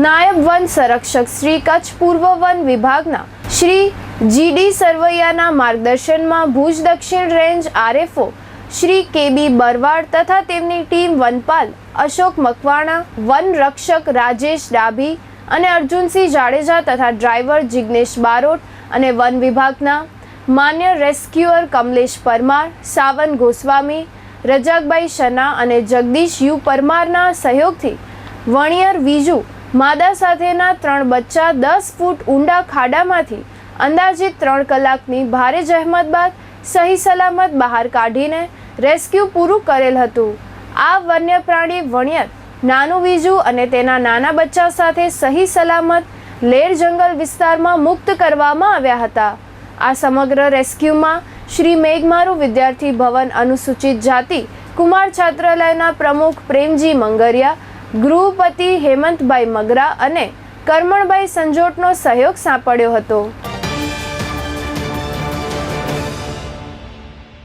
નાયબ વન સંરક્ષક શ્રી કચ્છ પૂર્વ વન વિભાગના શ્રી જીડી સરવૈયાના માર્ગદર્શનમાં ભુજ દક્ષિણ રેન્જ આરએફઓ શ્રી કેબી બરવાડ તથા તેમની ટીમ વનપાલ અશોક મકવાણા, વન રક્ષક રાજેશ ડાભી અને અર્જુનસિંહ જાડેજા તથા ડ્રાઈવર જિગ્નેશ બારોટ અને વન વિભાગના માન્ય રેસ્ક્યુઅર કમલેશ પરમાર, સાવન ગોસ્વામી, રજાકભાઈ શના અને જગદીશ યુ પરમારના સહયોગથી વણિયર વીજુ માદા સાથેના 3 બચ્ચા 10 ફૂટ ઊંડા ખાડામાંથી અંદાજિત 3 કલાકની ભારે જહેમત બાદ સહી સલામત બહાર કાઢીને રેસ્ક્યુ પૂરું કરેલ હતું। આ વન્ય પ્રાણી વણિયર નાનું વીજુ અને તેના નાના બચ્ચા સાથે સહી સલામત લેર જંગલ વિસ્તારમાં મુક્ત કરવામાં આવ્યા હતા। આ સમગ્ર રેસ્ક્યુમાં શ્રી મેઘમારુ વિદ્યાર્થી ભવન અનુસૂચિત જાતિ કુમાર છાત્રાલયના પ્રમુખ પ્રેમજી મંગરિયા, ગૃહપતિ હેમંતભાઈ મગરા અને કરમણભાઈ સંજોટનો સહયોગ સાંપડ્યો હતો।